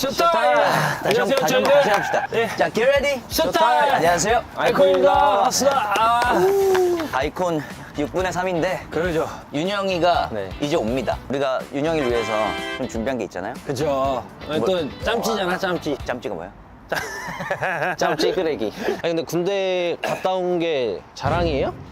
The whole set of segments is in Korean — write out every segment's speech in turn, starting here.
쇼타임! 다시 합시다. 네. 자, get ready. 쇼타임! 안녕하세요. 아이콘입니다. 반갑습니다. 아이콘 6분의 3인데 그러죠. 윤영이가 네. 이제 옵니다. 우리가 윤영이를 위해서 좀 준비한 게 있잖아요. 그죠. 또 짬찌잖아, 짬찌. 짬찌가 뭐야? 짬찌 끄레기. 아니 근데 군대 갔다 온 게 자랑이에요?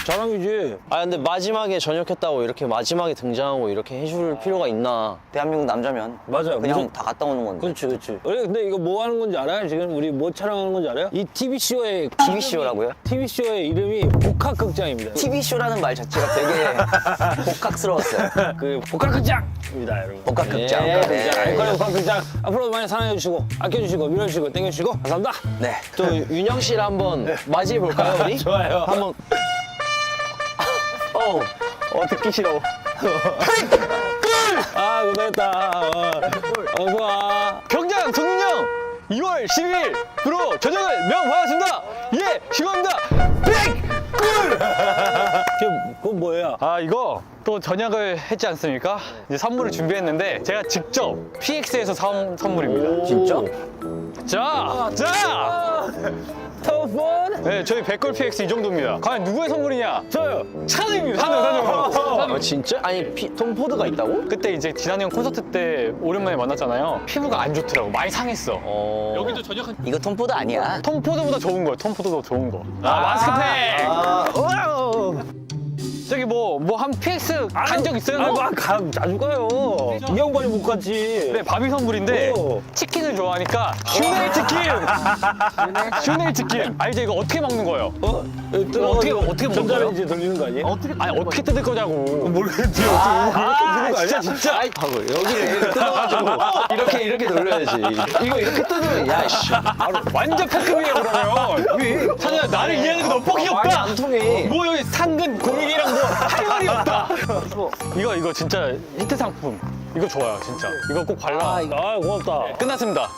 자랑이지. 아 근데 마지막에 전역했다고 이렇게 마지막에 등장하고 이렇게 해줄 필요가 있나? 대한민국 남자면 맞아요. 그냥 무슨- 다 갔다 오는 건데. 그렇지, 그렇지. 우리 근데 이거 뭐 하는 건지 알아요? 지금 우리 뭐 촬영하는 건지 알아요? 이 TV쇼의 TV쇼라고요? TV쇼의 이름이 복학극장입니다. TV쇼라는 말 자체가 되게 복학스러웠어요. 그 복학극장입니다, 여러분. 복학극장. 네, 네. 아이콘의 복학극장. 앞으로도 많이 사랑해주시고, 아껴주시고, 밀어주시고, 땡겨주시고, 감사합니다. 네. 또 윤영 씨를 한번 맞이해 볼까요 우리? 좋아요. 한번. 듣기 싫어. 아, 고생했다. 어서 와. 병장 정윤영 2월 12일 프로 전역을 명받았습니다. 예, 시고합니다. 그건 뭐예요? 아 이거 또 저녁을 했지 않습니까? 이제 선물을 준비했는데 제가 직접 PX에서 사온 선물입니다. 진짜? 자! 터폰? 네, 저희 백골 PX 이 정도입니다. 과연 누구의 선물이냐? 저요. 찬우입니다. 찬우. 아 진짜? 아니 톰 포드가 있다고? 그때 이제 지난해 형 콘서트 때 오랜만에 만났잖아요. 피부가 안 좋더라고. 많이 상했어. 여기도 이거 톰포드 아니야. 톰 포드보다 좋은 거예요. 톰 포드보다 좋은 거. 마스크팩! 저기 뭐 한 PX 간 적 있어요? 아, 자주 가요. 이 양반이 못 갔지. 네, 밥이 선물인데 오. 치킨을 좋아하니까 슈네일 치킨! 슈네일 치킨! 알죠? 이거 어떻게 먹는 거예요? 어떻게 먹는 전자레인지 돌리는 거 아니에요? 아니 어떻게 뜯을 거냐고. 모르겠지. 진짜 진짜. 여기를 뜯어가지고 이렇게 돌려야지. 이거 이렇게 뜯으면 야씨. 완전 패급이에요 그러면. 찬우야 나를 이해하는 게 너무 뻑이 없다. 안 통해. 뭐 여기 상근 공익이랑 뭐 할 말이 없다. 이거 진짜 히트 상품. 이거 좋아요 진짜. 이거 꼭 발라. 아, 고맙다. 끝났습니다.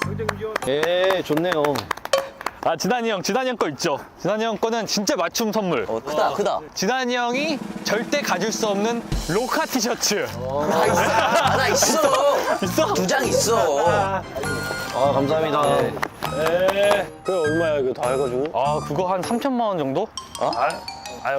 예, 좋네요. 아 지단이 형 거 있죠? 지단이 형 거는 진짜 맞춤 선물. 크다, 크다. 지단이 형이 절대 가질 수 없는 로카 티셔츠. 나 있어. 있어? 2장 있어. 아 감사합니다. 그래, 얼마야, 이거 다 해가지고? 아 그거 한 3천만 원 정도? 아,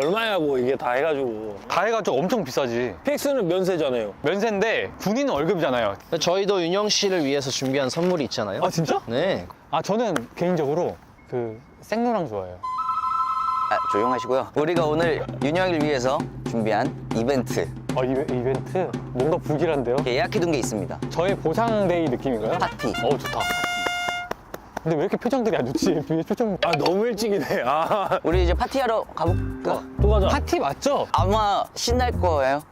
얼마냐고, 이게 다 해가지고. 다 해가지고 엄청 비싸지. PX는 면세잖아요. 면세인데 군인 월급이잖아요. 저희도 윤영 씨를 위해서 준비한 선물이 있잖아요. 아 진짜? 네. 아 저는 개인적으로 그 생로랑 좋아해요. 아, 조용하시고요. 우리가 오늘 윤영이를 위해서 준비한 이벤트 이벤트? 뭔가 불길한데요? 예약해둔 게 있습니다. 저의 보상데이 느낌인가요? 파티. 좋다. 근데 왜 이렇게 표정들이 안 좋지? 표정. 아, 너무 일찍이네. 아, 우리 이제 파티하러 가볼까? 또 가자. 파티 맞죠? 아마 신날 거예요.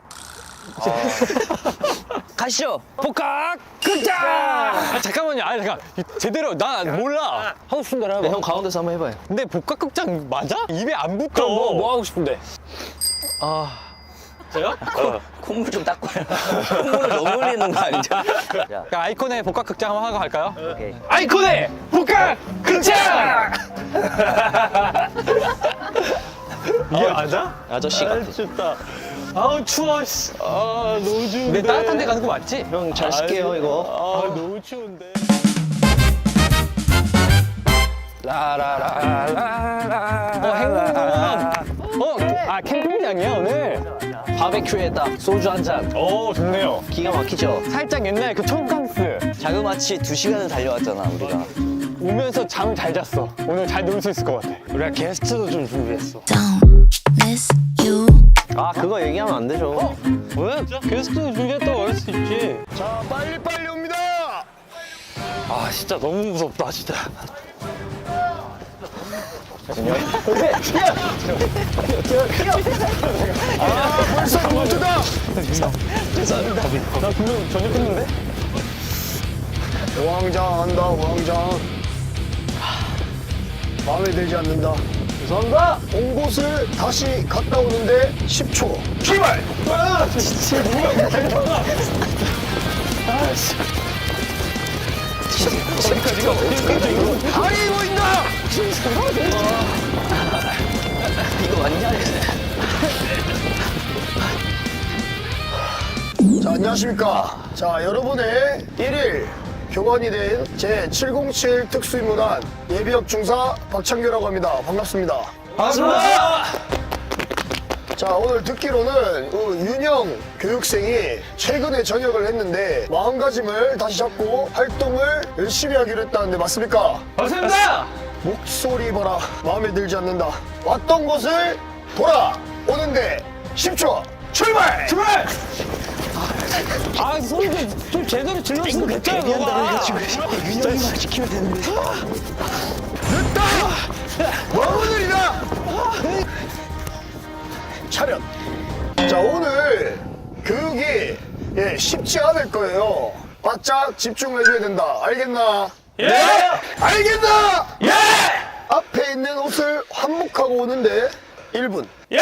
가시죠. 복학극장! 아, 잠깐만요. 아니 잠깐. 제대로 나 몰라. 하고 싶은 대로 해봐. 네, 형 가운데서 한번 해봐요. 근데 복학극장 맞아? 입에 안 붙어. 그럼 뭐 하고 싶은데? 저요? 콧물 좀 닦고요. 콧물을 너무 흘리는 거 아니죠? 자, 그러니까 아이콘의 복학극장 한번 하고 갈까요? 오케이. 아이콘의 복학극장! 이게 맞아? 아저씨 같아. 춥다. 아우 추워. 씨. 아 너무 추운데. 근데 따뜻한 데 가는 거 맞지? 형 잘 쓸게요 이거. 아 너무 추운데. 행궁공원. 캠핑장이야 오늘. 바베큐에 딱 소주 한 잔. 오 좋네요. 기가 막히죠? 살짝 옛날 그 촌캉스. 자그마치 2시간을 달려왔잖아, 우리가. 오면서 잠을 잘 잤어. 오늘 잘 놀 수 있을 것 같아. 우리가 게스트도 좀 준비했어. Don't miss you. 아 그거 얘기하면 안 되죠. 왜? 게스트 준비했다고 할 수 있지. 자, 빨리빨리 옵니다! 아 진짜 너무 무섭다 진짜. 벌써 멈추다! 나 분명 전역했는데? 왕장한다, 왕장. 마음에 들지 않는다. 죄송합니다. 온 곳을 다시 갔다 오는데 10초. 출발! 아, 진짜 뭐야, 다리 보인다! 이거 완전. 자, 안녕하십니까. 자, 여러분의 1일 교관이 된 제707 특수임무단 예비역 중사 박창규라고 합니다. 반갑습니다. 반갑습니다. 자, 오늘 듣기로는 그 윤영 교육생이 최근에 전역을 했는데 마음가짐을 다시 잡고 활동을 열심히 하기로 했다는데 맞습니까? 반갑습니다. 목소리 봐라, 마음에 들지 않는다. 왔던 곳을 돌아오는데 10초 출발! 출발! 아, 소리 좀 제대로 질렀으면 됐잖아, 너가. 윤영이만 지키면 되는데. 늦다! 오늘이다! 차렷. 자, 오늘 교육이 쉽지 않을 거예요. 바짝 집중을 해줘야 된다. 알겠나? 예! 알겠나? 예! 앞에 있는 옷을 환복하고 오는데 1분. 예!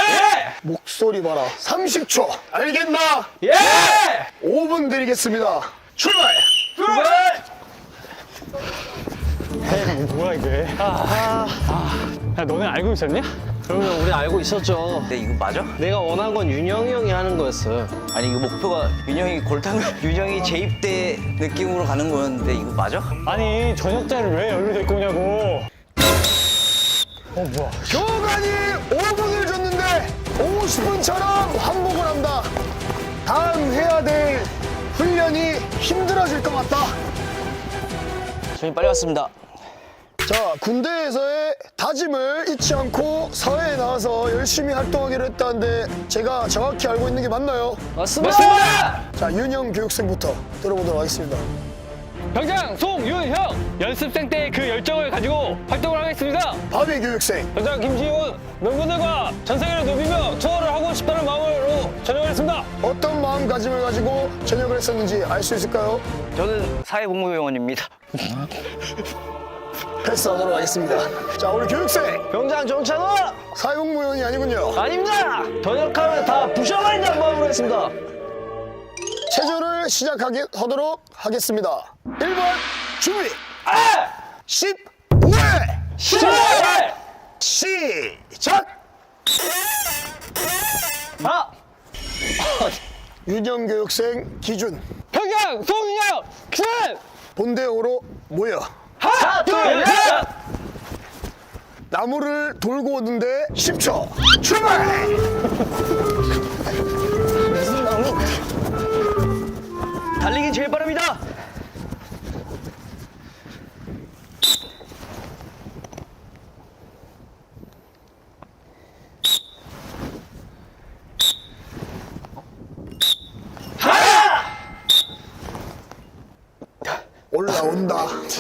목소리 봐라. 30초. 알겠나? 예! 5분 드리겠습니다. 출발! 출발! 뭐야, 이게. 야, 너네 알고 있었냐? 그러면 우리 알고 있었죠. 근데 이거 맞아? 내가 원한 건 윤영이 형이 하는 거였어요. 아니 이거 목표가 윤영이 골탕을 윤영이 재입대 느낌으로 가는 거였는데 이거 맞아? 아니, 저녁자를 왜 여기로 데리고 오냐고. 뭐야. 교관이 5분을 줬는데 50분처럼 환복을 한다. 다음 해야 될 훈련이 힘들어질 것 같다. 주님 빨리 왔습니다. 자, 군대에서의 다짐을 잊지 않고 사회에 나와서 열심히 활동하기로 했다는데 제가 정확히 알고 있는 게 맞나요? 맞습니다! 자, 윤영 교육생부터 들어보도록 하겠습니다. 병장 송윤형! 연습생 때 그 열정을 가지고 활동을 하겠습니다. 바비 교육생, 병장 김지훈! 멤버들과 전세계를 누비며 투어를 하고 싶다는 마음으로 전역을 했습니다. 어떤 마음가짐을 가지고 전역을 했었는지 알 수 있을까요? 저는 사회복무요원입니다. 패스하도록 하겠습니다. 자, 우리 교육생 병장 정찬호! 사회복무요원이 아니군요. 아닙니다! 전역하면 다 부셔버린다는 마음으로 했습니다. 체조를 시작하도록 하겠습니다. 1번 준비! 15회! 시작! 윤영 교육생 기준 병장 송윤형! 큐! 본대형으로 모여 하나, 둘, 셋! 나무를 돌고 오는데 10초 출발! 달리기 제일 빠릅니다.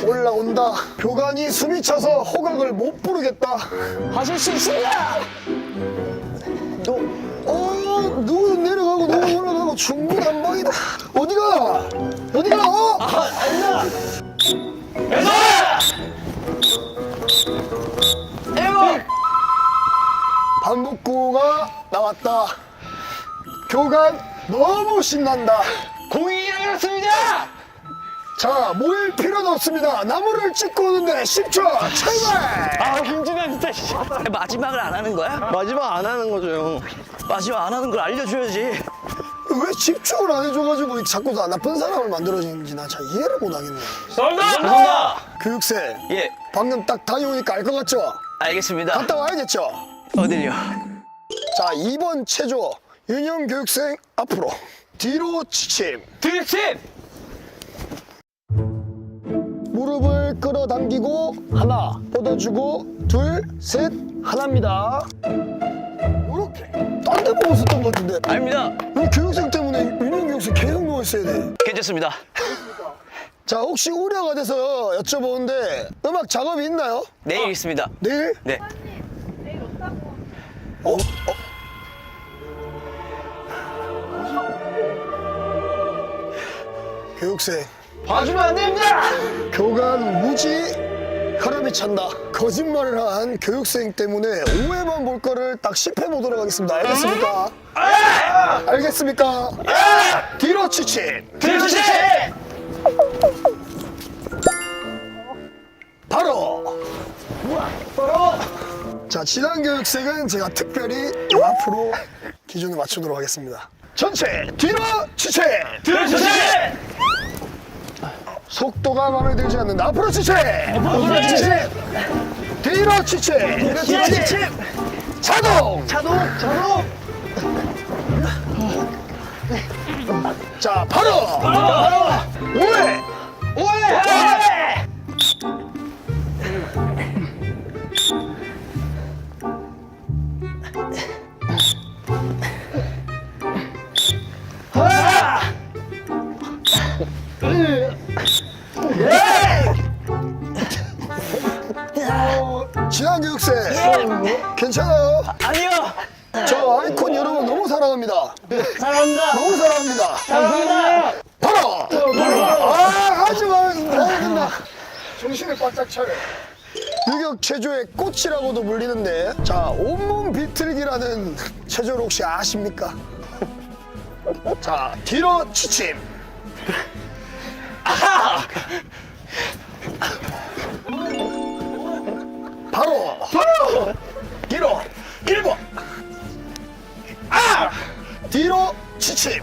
올라온다. 교관이 숨이 차서 호각을 못 부르겠다. 하실 수 있습니다! 누구 내려가고 누구 올라가고 충분한 방이다. 어디가? 반복구가 나왔다. 교관 너무 신난다. 공이 일어났습니다! 자, 모일 필요도 없습니다. 나무를 찍고 오는데 10초 출발! 아, 김진아 진짜. 씨. 마지막을 안 하는 거야? 마지막 안 하는 거죠, 형. 마지막 안 하는 걸 알려줘야지. 왜 집중을 안 해줘가지고 자꾸 나 나쁜 사람을 만들어지는지 나 잘 이해를 못 하겠네. 죄송합니다! 교육생, 예, 방금 딱 다녀오니까 알 것 같죠? 알겠습니다. 갔다 와야겠죠? 어디요? 자, 2번 체조 윤영 교육생 앞으로 뒤로 지침 들침! 무릎을 끌어당기고 하나 뻗어주고 둘 셋 하나입니다. 이렇게 딴 데 보고 있었던 것 같은데 아닙니다. 우리 교육생 때문에 윤영 교육생 계속 누워있어야 돼. 괜찮습니다. 자, 혹시 우려가 돼서 여쭤보는데 음악 작업이 있나요? 내일 있습니다. 내일? 네. 교육생 봐주면 안 됩니다! 교관 무지 혈압이 찬다. 거짓말을 한 교육생 때문에 5회만 볼 거를 딱 10회 보도록 하겠습니다. 알겠습니까? 알겠습니까? 뒤로 치침 들침! 바로 자, 지난 교육생은 제가 특별히 앞으로 기준을 맞추도록 하겠습니다. 전체 뒤로 치침 들침! 속도가 마음에 들지 않는다. 앞으로 지침. 뒤로 지침. 자동. 자, 바로. 오해. 지난 교육생 괜찮아요? 아니요. 저 아이콘 여러분 너무 사랑합니다. 사랑합니다. 너무 사랑합니다. 감사합니다. 바로. 하지마. 된다. 정신을 바짝 차려. 유격 체조의 꽃이라고도 불리는데, 자, 온몸 비틀기라는 체조를 혹시 아십니까? 자, 뒤로 치침. 바로. 뒤로. 1번. 뒤로 치침.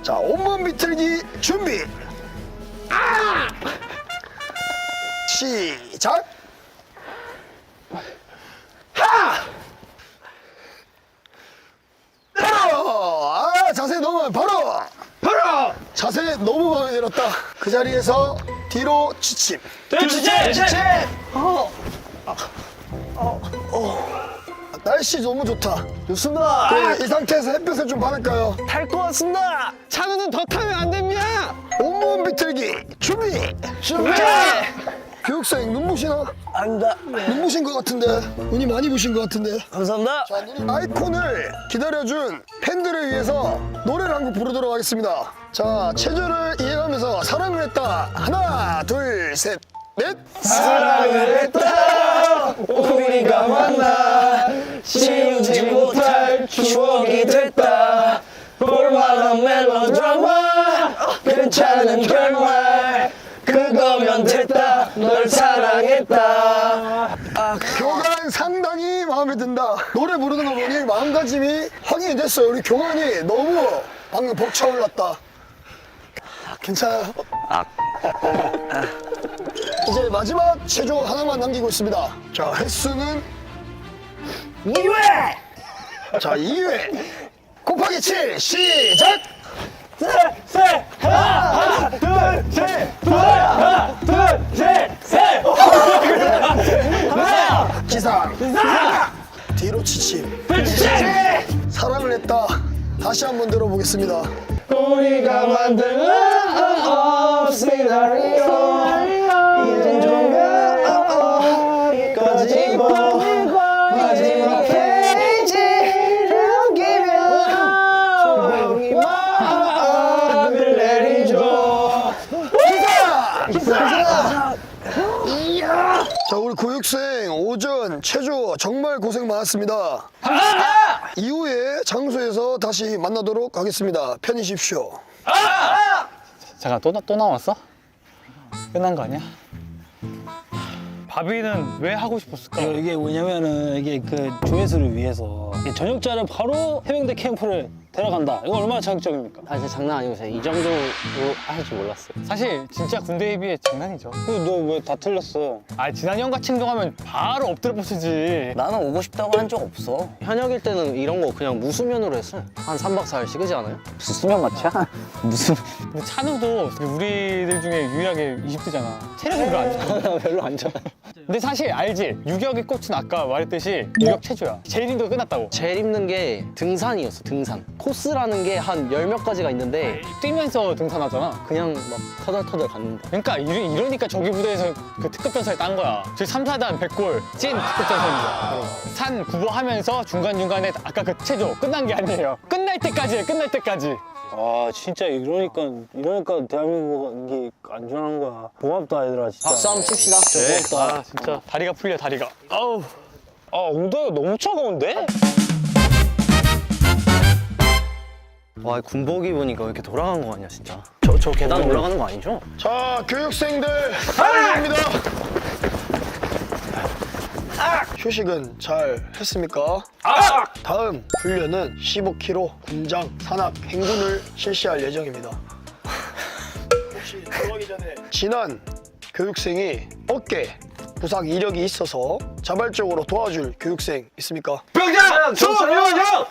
자, 온몸 비틀기 준비. 시작. 바로. 자세 너무 바로. 자세 너무 마음에 들었다. 그 자리에서 뒤로 치침. 날씨 너무 좋다. 좋습니다. 이 상태에서 햇볕을 좀 받을까요? 탈 것 같습니다. 차는 더 타면 안 됩니다. 온몸 비틀기 준비. 교육생 눈 부시나? 아닙니다. 눈 부신 것 같은데. 눈이 많이 부신 것 같은데. 감사합니다. 자, 아이콘을 기다려준 팬들을 위해서 노래를 한 곡 부르도록 하겠습니다. 자, 체조를 이해하면서 사랑을 했다. 하나, 둘, 셋, 넷. 사랑을 했다. 우리가 만나 지우지 못할 추억이 됐다. 볼만한 멜로드라마 괜찮은 결말 그거면 됐다. 널 사랑했다. 교관 상당히 마음에 든다. 노래 부르는 거 보니 마음가짐이 확인이 됐어요. 우리 교관이 너무 방금 벅차올랐다. 괜찮아요? 이제 마지막 체조 하나만 남기고 있습니다. 자, 횟수는 2회! 자, 2회! 곱하기 7, 시작! 기상! 뒤로 치침! 사랑을 했다. 다시 한번 들어보겠습니다. 우리가 만든 시나리오 이젠 종가 꺼지고 마지막 페이지를 넘기면 조용히 마음을 내리죠. 자, 우리 교육생 오전 체조 정말 고생 많았습니다. 이후에 장소에서 다시 만나도록 하겠습니다. 편히 쉬십시오. 잠깐 또 나왔어? 끝난 거 아니야? 바비는 왜 하고 싶었을까? 이게 뭐냐면은 이게 그 조회수를 위해서 저녁자를 바로 해병대 캠프를 데려간다. 이거 얼마나 자극적입니까? 아 진짜 장난 아니고 제가 이 정도로 할 줄 몰랐어요. 사실 진짜 군대에 비해 장난이죠. 너 왜 다 틀렸어? 아 지난 형 같은 경우 하면 바로 엎드려 뻗치지. 나는 오고 싶다고 한 적 없어. 현역일 때는 이런 거 그냥 무수면으로 했어요. 한 3박 4일씩 그지 않아요? 무슨 수면 마취야? 무슨 근데 찬우도 우리들 중에 유일하게 20대잖아. 체력이 별로 안 좋아. 별로 안 좋아. 근데 사실 알지? 유격의 꽃은 아까 말했듯이 유격 체조야. 제일 힘든 거 끝났다고. 제일 힘든 게 등산이었어, 등산. 코스라는 게 한 10몇 가지가 있는데 뛰면서 등산하잖아. 그냥 막 터덜터덜 갔는데. 그러니까 이러니까 저기 부대에서 그 특급 전사를 딴 거야. 저희 3, 4단 100골 찐 특급 전사입니다. 산 구보하면서 중간중간에 아까 그 체조 끝난 게 아니에요. 끝날 때까지 해, 끝날 때까지. 아 진짜 이러니까 대한민국 이게 안전한 거야. 고맙다 얘들아 진짜. 박수 한번 칩시다. 고맙다. 아 진짜 다리가 풀려 다리가. 아우. 아 엉덩이가 너무 차가운데? 와 군복 입으니까 왜 이렇게 돌아간 거 아니야 진짜. 저 계단 올라가는 거 아니죠? 자, 교육생들, 사랑입니다. 휴식은 잘 했습니까? 다음 훈련은 15km 군장 산악 행군을 실시할 예정입니다. 혹시 들어가기 전에 지난 교육생이 어깨 부상 이력이 있어서 자발적으로 도와줄 교육생 있습니까? 병장! 병장!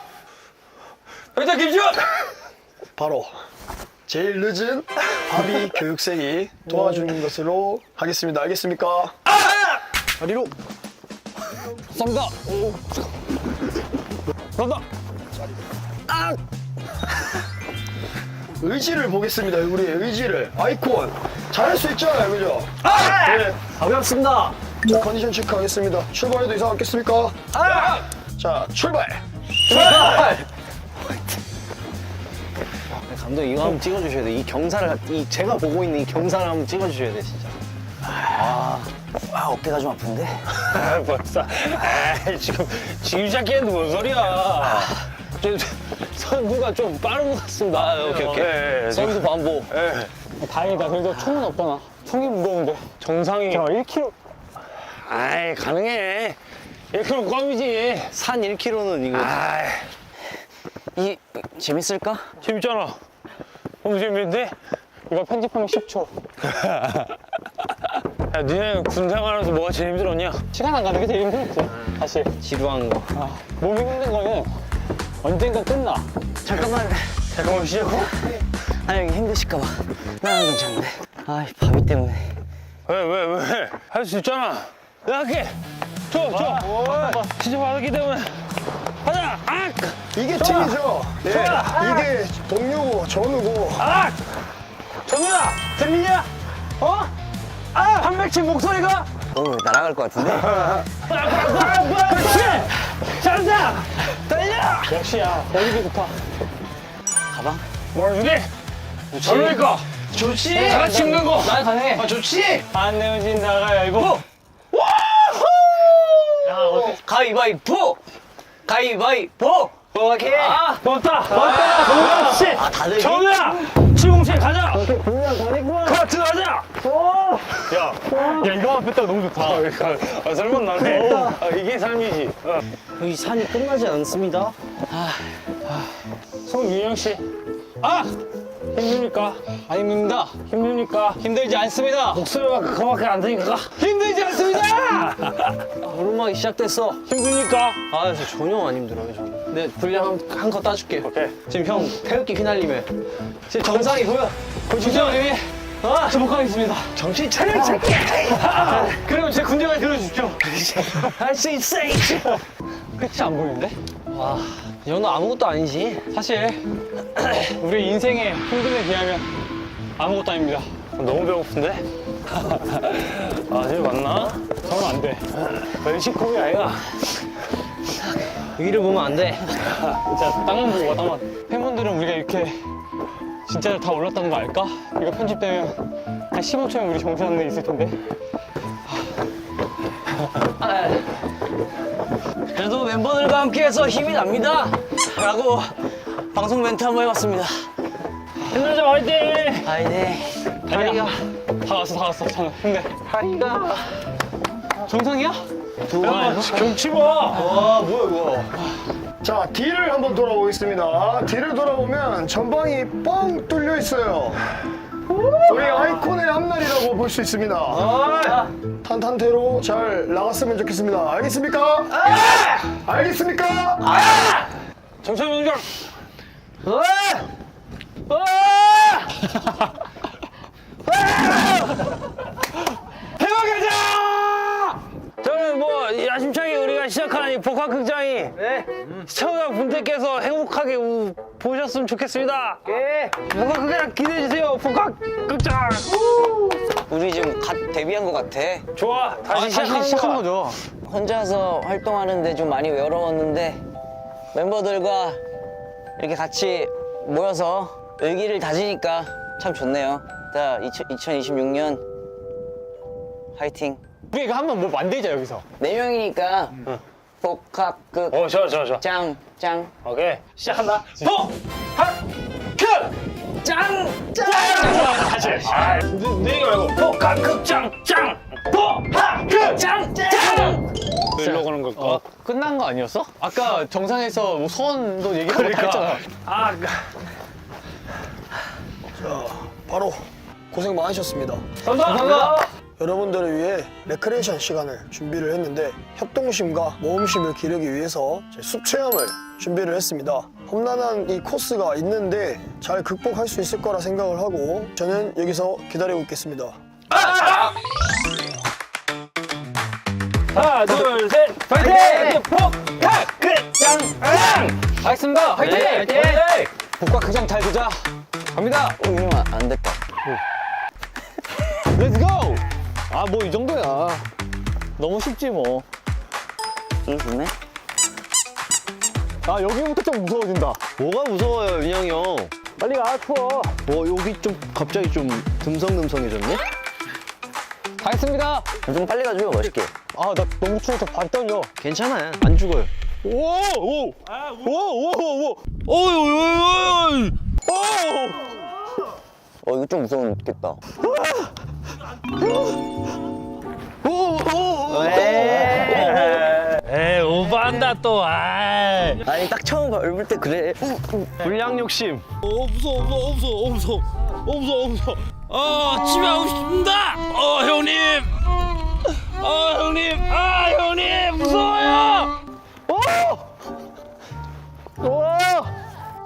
병장 김지원! 바로 제일 늦은 바비 교육생이 도와주는 것으로 하겠습니다. 알겠습니까? 다리로. 감사합니다. 감사합니다. 의지를 보겠습니다. 우리의 의지를. 아이콘. 잘할 수 있잖아요. 그죠? 네. 가볍습니다. 자, 컨디션 체크하겠습니다. 출발해도 이상 없겠습니까? 자, 출발! 감독 이거 한번 찍어주셔야 돼. 이 경사를 제가 보고 있는 이 경사를 한번 찍어주셔야 돼 진짜. 어깨가 좀 아픈데? 벌써. 지금 시작했는데 뭔 소리야. 선수가 좀 빠른 것 같습니다. 오케이. 선수 반복. 다행이다. 그래도 총은 없잖아. 총이 무거운데. 정상이. 1kg. 아이, 가능해. 1kg 껌이지. 산 1km는 이거. 이 재밌을까? 재밌잖아. 너무 재밌는데? 이거 편집하면 10초. 야, 니네 군 생활하면서 뭐가 제일 힘들었냐? 시간 안 가는 게 제일 힘들었지, 사실. 지루한 거. 몸이 힘든 거는 언젠가 끝나. 잠깐만. 쉬자고? 아 여기 힘드실까봐. 나는 괜찮은데. 아 바비 때문에. 왜? 할 수 있잖아. 내가 할게. 줘. 진짜 받았기 때문에. 가자! 악! 이게 팀이죠? 예. 이게 동료고, 전우고. 악! 정민아! 들리냐? 한백치 목소리가? 오 날아갈 것 같은데? 그렇지! 잘한다! 달려! 역시야, 어디게 좋다. 가방? 몰아주게! 저러니까! 좋지! 다 같이 읽는 거! 나 가네! 좋지! 안 내어진 나가위바위보! 가위바위보! 가위바위보! 오케이! 좋다! 그렇지! 다들 정우야! 707 가자! 카트 가자! 야, 이거만 뺐다가 너무 좋다. 설마 나네. 이게 삶이지. 여기 산이 끝나지 않습니다. 송윤영 씨. 힘듭니까? 안 힘듭니다. 힘듭니까? 힘들지 않습니다. 목소리가 그거밖에 안 되니까. 힘들지 않습니다! 오르막이 시작됐어. 힘듭니까? 저 전혀 안 힘들어요 저는. 내 분량 한 컷 따줄게. 오케이. 지금 형 태극기 휘날리면 지금 정상이 보여. 군장님이 저 못 가겠습니다. 정신 차려 새끼. 그러면 제 군대가 들어주십시오. 할 수 있어. 끝이 안 보이는데? 이 정도 아무것도 아니지. 사실 우리 인생의 힘듦에 비하면 아무것도 아닙니다. 너무 배고픈데? 지금 맞나? 저는 안 돼. 멸치콩이 아니야. 위를 보면 안 돼. 진짜 땅만 보고 와, 땅만. 팬분들은 우리가 이렇게 진짜로 다 올랐다는 거 알까? 이거 편집되면 한 15초면 우리 정신없는 데 있을 텐데. 그래도 멤버들과 함께해서 힘이 납니다. 라고 방송 멘트 한번 해봤습니다. 힘들죠, 화이팅! 아이네. 다리가 다 왔어. 저는 근데 다리가 정상이야? 경치 봐. 자, 뒤를 한번 돌아보겠습니다. 뒤를 돌아보면 전방이 뻥 뚫려 있어요. 우리 아이콘의 앞날이라고 볼 수 있습니다. 탄탄대로 잘 나갔으면 좋겠습니다. 알겠습니까? 알겠습니까? 정찬 명장. 대박이자! 저는 뭐 야심차게 우리가 시작한 이 복합극장이 시청자 분들께서 행복하게 보셨으면 좋겠습니다. 복합극장 기대해주세요. 복합극장. 우리 지금 갓 데뷔한 것 같아. 좋아. 다시 시작한 거죠. 혼자서 활동하는데 좀 많이 외로웠는데 멤버들과 이렇게 같이 모여서 의기를 다지니까 참 좋네요. 자, 2026년 화이팅. 우리 이거 한번 뭐 만들자 여기서. 4명이니까 복합극 좋아. 짱 오케이. 시작한다. 복합극 짱. 다시. 네 말고 복합극장 짱. 복합극장 짱. 이러고 하는 거 해볼까? 끝난 거 아니었어? 아까 정상에서 뭐 소원도 얘기하고 했잖아. 아, 자, 바로 고생 많으셨습니다. 감사합니다. 여러분들을 위해 레크레이션 시간을 준비를 했는데 협동심과 모험심을 기르기 위해서 숲 체험을 준비를 했습니다. 험난한 이 코스가 있는데 잘 극복할 수 있을 거라 생각을 하고 저는 여기서 기다리고 있겠습니다. 하나, 둘, 셋, 파이팅! 복학 극장! 알겠습니다. 화이팅! 화이팅! 복과 그장 잘 두자. 갑니다. 윤영아, 안 됐다. 렛츠 고! 아, 뭐 이 정도야. 너무 쉽지 뭐. 좀 좋네? 아, 여기부터 좀 무서워진다. 뭐가 무서워요, 윤영이 형? 빨리 가, 추워. 여기 좀 갑자기 좀 듬성듬성해졌네? 가겠습니다. 좀 빨리 가줘요, 멋있게. 아, 나 너무 추워서 발이 떨려. 괜찮아요. 안 죽어요. 오, 오, 오, 오, 오, 오이, 이거 좀 무서웠겠다. 에이, 오반다 또, 아이. 아니, 딱 처음 밟을 때 그래. 불량 욕심. 무서워. 집에 가고 싶습니다. 형님, 무서워요.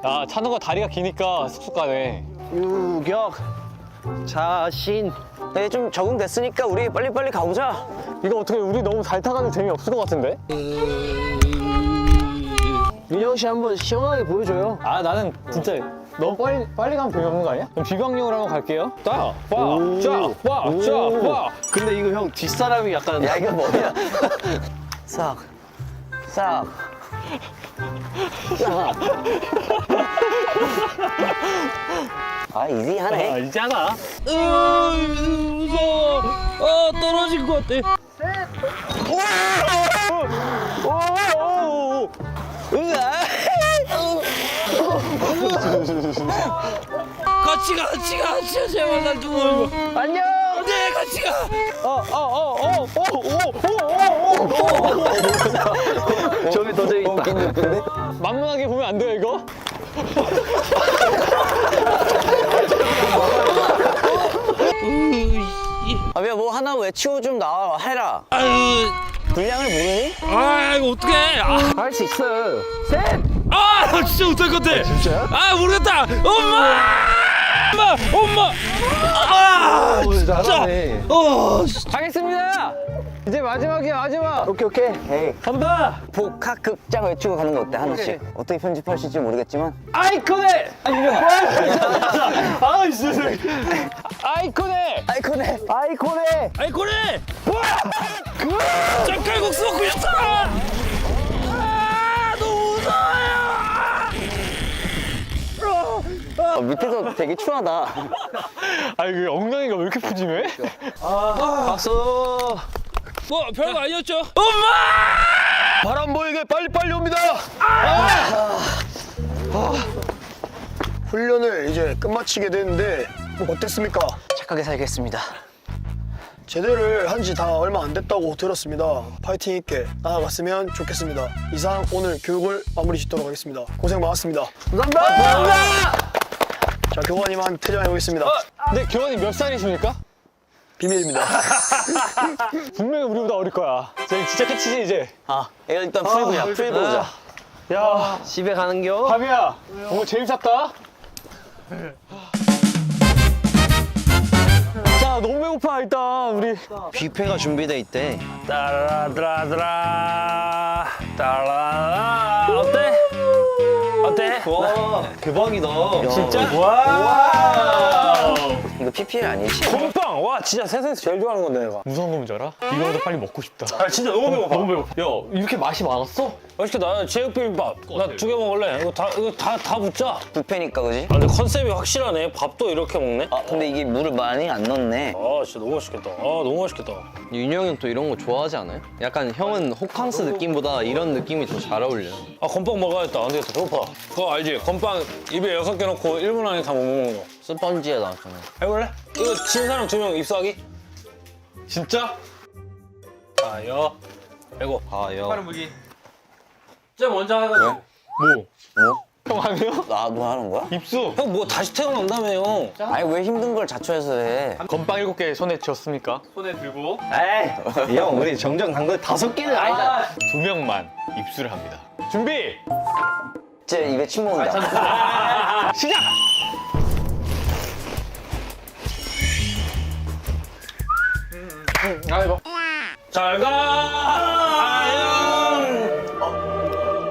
야, 찬호가 다리가 기니까 쑥쑥 가네. 유격. 자신. 네, 좀 적응됐으니까 우리 빨리빨리 가보자. 이거 어떻게 우리 너무 잘 타가지고 재미없을 것 같은데? 윤영 씨 한번 시원하게 보여줘요. 아, 나는 진짜 너무 빨리 가면 재미없는 거 아니야? 그럼 비방용으로 한번 갈게요. 자, 와. 근데 이거 형 뒷사람이 약간. 야, 이거 뭐야? 싹. 아, 이지하네. 아, 이제 하나. 무서워. 떨어질 것 같아. 같이 가. 제발 날 좀 놀고. 안녕! 네, 같이 가. 저기 더 재밌다. 만만하게 보면 안 돼요, 이거? 아, 야, 뭐 하나 외치고 좀 나와, 해라. 아유, 분량을 모르니? 이거 어떡해. 할 수 있어. 나 진짜 못할 것 같아. 진짜야? 모르겠다. 엄마. 잘하네. 가겠습니다! 이제 마지막이야, 마지막! 오케이. 간다. 복학극장 외치고 가는 거 어때, 하나씩? 어떻게 편집하실지 모르겠지만. 아이콘의! 아이콘의! 아이코네. 젓갈국수 먹고 싶다. 너무 무서워요. 밑에서 되게 추하다. 아, 이거 엉덩이가 왜 이렇게 푸짐해? 박수. 별거 아니었죠? 엄마! 바람 보이게 빨리빨리 옵니다. 훈련을 이제 끝마치게 됐는데 어땠습니까? 착하게 살겠습니다. 제대를 한 지 다 얼마 안 됐다고 들었습니다. 파이팅 있게 나아갔으면 좋겠습니다. 이상 오늘 교육을 마무리 짓도록 하겠습니다. 고생 많았습니다. 감사합니다. 자, 교관님한 퇴장해 보겠습니다. 근데 교환이 몇 살이십니까? 비밀입니다. 분명히 우리보다 어릴 거야. 쟤 진짜 끝이지, 이제. 아, 이거 일단 풀보자. 야, 집에 가는겨? 바비야, 오늘 재밌었다. 자, 너무 배고파, 일단, 우리. 뷔페가 준비돼 있대. 따라라라라. 어때? 와, 대박이다. 진짜? 와. 이거 PPL 아니지? 곰빵. 와, 진짜 세상에서 제일 좋아하는 건데 내가. 무서운 거 뭔지 알아? 이거보다 빨리 먹고 싶다. 진짜 너무 배고파. 야, 이렇게 맛이 많았어? 맛있겠다. 제육비빔밥. 나 2개 먹을래. 이거 다 붙자. 뷔페니까, 그지? 근데 컨셉이 확실하네. 밥도 이렇게 먹네. 아, 근데 이게 물을 많이 안 넣네. 진짜 너무 맛있겠다. 너무 맛있겠다. 윤영이 형 또 이런 거 좋아하지 않아요? 약간 형은 호캉스 느낌보다 이런 느낌이 더 잘 어울려요. 건빵 먹어야겠다. 안 되겠다. 배고파. 그거 알지? 건빵 입에 6개 넣고 1분 안에 다 못 먹는 거. 스펀지에 나왔잖아. 해볼래? 이거 진 사람 2명 입수하기? 진짜? 자요. 이거. 아, 야. 빠른 무기. 좀 먼저 하거든. 뭐? 형 아니요? 나도 하는 거야? 입수. 형 뭐 다시 태어난다며요. 아니 왜 힘든 걸 자초해서 해? 건빵 7개 손에 쥐었습니까? 손에 들고. 에이, 형, 우리 정정 당근 5개는 아니다. 2명만 입수를 합니다. 준비! 쟤 입에 침 먹는다. 시작! 잘 가.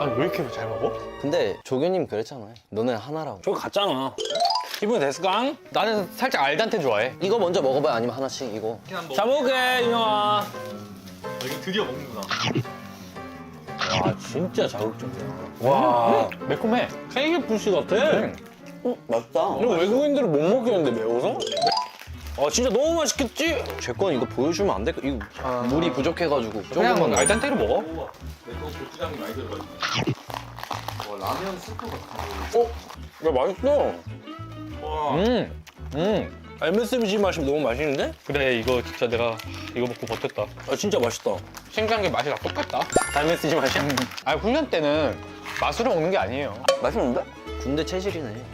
아니 왜 이렇게 잘 먹어? 근데 조교님 그랬잖아요. 너네 하나라고. 저거 갔잖아. 기분 됐을까? 나는 살짝 알단테 좋아해. 이거 먼저 먹어봐요. 아니면 하나씩 이거. 잘 먹을게, 인형아. 와, 진짜 자극적이야. 와, 매콤해. 케이크 부시 같아. 맛있다. 이거 외국인들은 못 먹겠는데 매워서? 아, 진짜 너무 맛있겠지? 제 건 이거 보여주면 안 될까? 이거 물이 부족해가지고. 그냥 조금만 알단테로 먹어. 야, 맛있어. 음. MSG 맛이 너무 맛있는데? 그래 이거 진짜 내가 이거 먹고 버텼다. 아, 진짜 맛있다. 신기한 게 맛이 다 똑같다. MSG 맛이야? 아니 훈련 때는 맛으로 먹는 게 아니에요. 맛있는데? 군대 체질이네.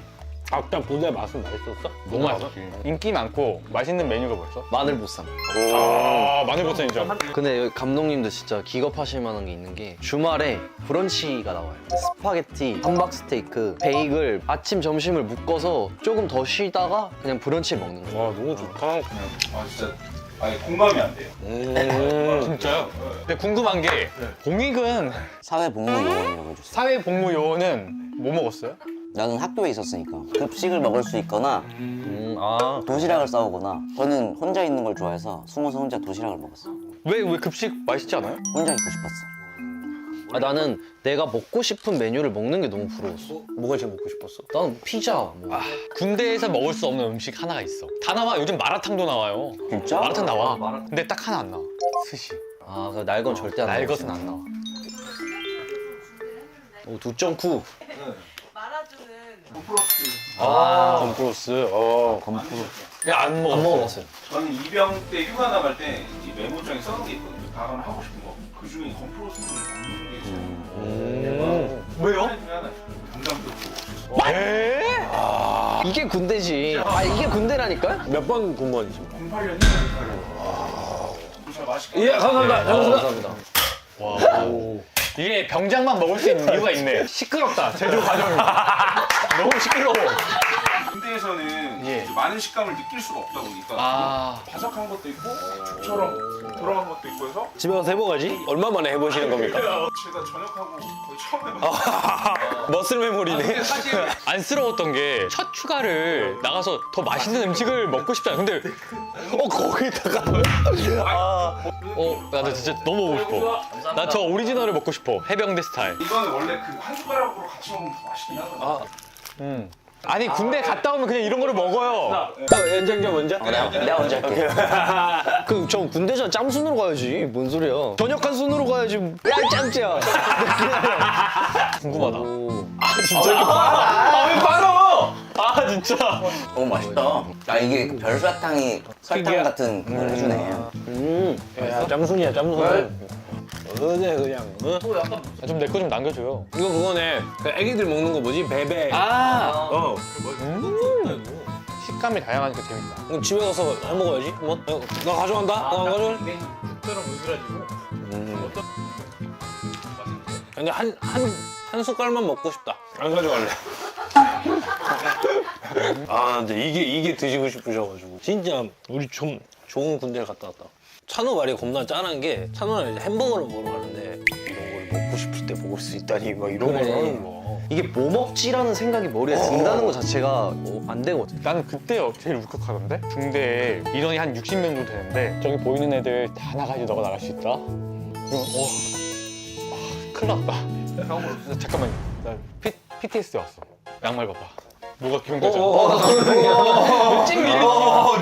아까 부대 맛은 맛있었어? 너무 맛있지. 인기 많고 맛있는 메뉴가 뭐였어? 마늘보쌈. 아 마늘버섯 인정. 근데 여기 감독님도 진짜 기겁하실 만한 게 있는 게 주말에 브런치가 나와요. 스파게티, 함박스테이크, 베이글, 아침, 점심을 묶어서 조금 더 쉬다가 그냥 브런치를 먹는 거예요. 와, 너무 좋다. 아 진짜 아니 공감이 안 돼요. 진짜요? 근데 궁금한 게 공익은 사회복무요원이라고 해주세요. 사회복무요원은 뭐 먹었어요? 나는 학교에 있었으니까 급식을 먹을 수 있거나 아, 도시락을 싸오거나 저는 혼자 있는 걸 좋아해서 숨어서 혼자 도시락을 먹었어. 왜 급식 맛있지 않아요? 혼자 있고 싶었어. 나는 내가 먹고 싶은 메뉴를 먹는 게 너무 부러웠어. 뭐가 제일 먹고 싶었어? 난 피자. 뭐. 군대에서 먹을 수 없는 음식 하나가 있어. 다 나와. 요즘 마라탕도 나와요. 진짜? 마라탕 나와. 근데 딱 하나 안 나와. 스시. 아, 그 날건 절대 안 날 것은 안 나와. 오, 2.9. 건프로스. 야, 안 먹어. 안 먹어봤어요. 저는 이병 때 휴가 나갈 때 이 메모장에 써놓은 게 있거든요. 다음에 하고 싶은 거. 그 중에 건프로스를 먹는 게 있어요. 왜요? 하나 경상도 이게 군대지. 아, 이게 군대라니까? 몇 번 군번이지? 08년이 진짜 맛있게. 예, 감사합니다. 감사합니다. 와. 이게 병장만 먹을 수 있는 이유가 있네. 시끄럽다. 제조 과정이. 너무 시끄러워. 군대에서는 예. 이제 많은 식감을 느낄 수가 없다 보니까 아. 바삭한 것도 있고 죽처럼 들어간 것도 있고 해서 집에 가서 해보가지? 얼마 만에 해보시는 겁니까? 제가 전역하고 거의 처음 해봤어요. 머슬 메모리네. 안쓰러웠던 게 첫 휴가를 나가서 더 맛있는 음식을 먹고 싶잖아. 근데 거기다가 나도 진짜 너무 먹고 싶어. 나 저 오리지널을 먹고 싶어. 해병대 스타일. 이거는 원래 그 한 숟가락으로 같이 먹으면 더 맛있긴 하거든요. 아니 군대 갔다 오면 그냥 이런 거를 먹어요. 연장자 먼저? 내가 먼저 할게. 그, 저 군대전 짬순으로 가야지. 뭔 소리야. 전역한 순으로 가야지. 야, 짬짜. 궁금하다. 오. 왜 빨어? 아 진짜. 너무 맛있다. 아 이게 그 별사탕이 설탕 같은 걸 해주네. 야, 짬순이야, 짬순. 어제 그냥. 좀 내 거 좀 남겨줘요. 이거 그거네. 그 애기들 먹는 거 뭐지? 베베. 아. 식감이 다양하니까 재밌다. 그럼 집에 가서 해 먹어야지. 뭐? 나 가져간다. 나 안 가져. 근데 한 숟갈만 먹고 싶다. 안 가져갈래. 아, 근데 이게 드시고 싶으셔가지고. 진짜 우리 좀 좋은 군대를 갔다 왔다. 찬호 말이 겁나 짠한 게 찬호는 이제 햄버거를 먹으러 가는데 이런 걸 먹고 싶을 때 먹을 수 있다니 막 이런 걸 하는 거야. 이게 뭐 먹지라는 생각이 머리에 든다는 것 자체가 안 되거든. 나는 그때 제일 울컥하던데? 중대에 인원이 한 60명 정도 되는데 저기 보이는 애들 다 나가야지 너가 나갈 수 있다? 큰일 났다. 잠깐만, 나 PTSD 왔어. 양말 봐봐. 뭐가 기억나잖아.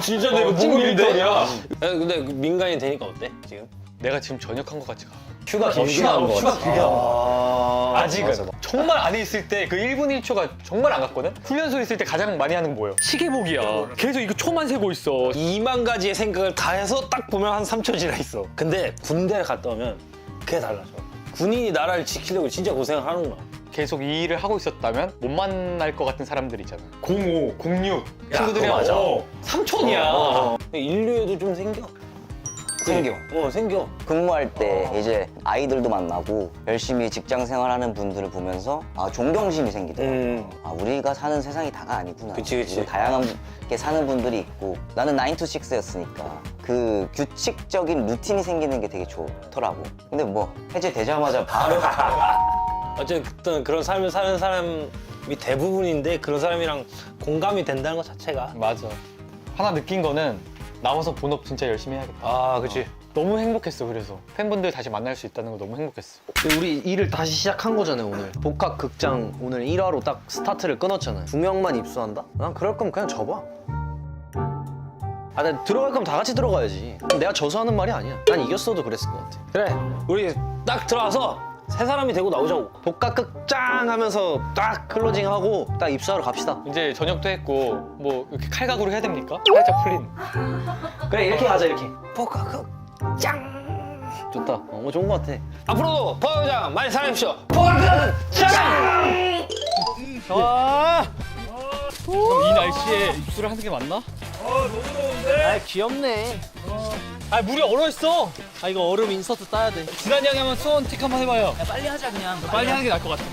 진짜 내가 찐 밀리터리야. 근데 그 민간인 되니까 어때 지금? 내가 지금 전역한 것 같지가. 휴가 길게 한 거. 휴가 길게 한 거. 아직은. 맞아. 정말 안에 있을 때 그 1분 1초가 정말 안 갔거든? 훈련소에 있을 때 가장 많이 하는 거 뭐예요? 시계보기야. 계속 이거 초만 세고 있어. 2만 가지의 생각을 다 해서 딱 보면 한 3초 지나 있어. 근데 군대를 갔다 오면 그게 달라져. 군인이 나라를 지키려고 진짜 고생을 하는구나. 계속 이 일을 하고 있었다면 못 만날 것 같은 사람들 있잖아. 05, 06 친구들이랑 맞아. 삼촌이야. 인류에도 좀 생겨. 생겨. 생겨. 근무할 때 이제 아이들도 만나고 열심히 직장 생활하는 분들을 보면서 아, 존경심이 생기더라고요. 아, 우리가 사는 세상이 다가 아니구나. 그치, 그치. 그리고 다양하게 사는 분들이 있고 나는 9 to 6였으니까 그 규칙적인 루틴이 생기는 게 되게 좋더라고. 근데 뭐 해제되자마자 바로 어쨌든 그런 삶을 사는 사람이 대부분인데 그런 사람이랑 공감이 된다는 것 자체가. 맞아. 하나 느낀 거는 나와서 본업 진짜 열심히 해야겠다. 아, 그치. 너무 행복했어. 그래서 팬분들 다시 만날 수 있다는 거 너무 행복했어. 우리 일을 다시 시작한 거잖아요 오늘. 복학 극장 오늘 1화로 딱 스타트를 끊었잖아요. 2명만 입수한다? 난 그럴 거면 그냥 접어. 아, 나 들어갈 거면 다 같이 들어가야지. 내가 져서 하는 말이 아니야. 난 이겼어도 그랬을 것 같아. 그래, 우리 딱 들어와서 새 사람이 되고 나오자고. 복학 극장 하면서 딱 클로징하고 딱 입수하러 갑시다. 이제 저녁도 했고 뭐 이렇게 칼각으로 해야 됩니까? 살짝 풀린. 그래, 이렇게 가자, 이렇게. 복학극 짱! 좋다. 뭐 좋은 것 같아. 앞으로도 포항장 많이 사랑해주십시오. 형 이 날씨에 입술을 하는 게 맞나? 아 귀엽네. 아 물이 얼어있어. 아 이거 얼음 인서트 따야 돼. 지난이 형이 한번 수원 틱 한번 해봐요. 야, 빨리 하자 그냥. 빨리 하는 게 나을 것 같아.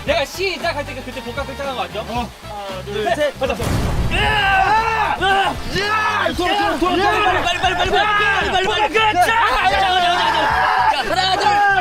내가 시작할 때 그때 복각 극장한 거 맞죠? 하나, 둘, 셋. 가자. 빨리. 하나 둘.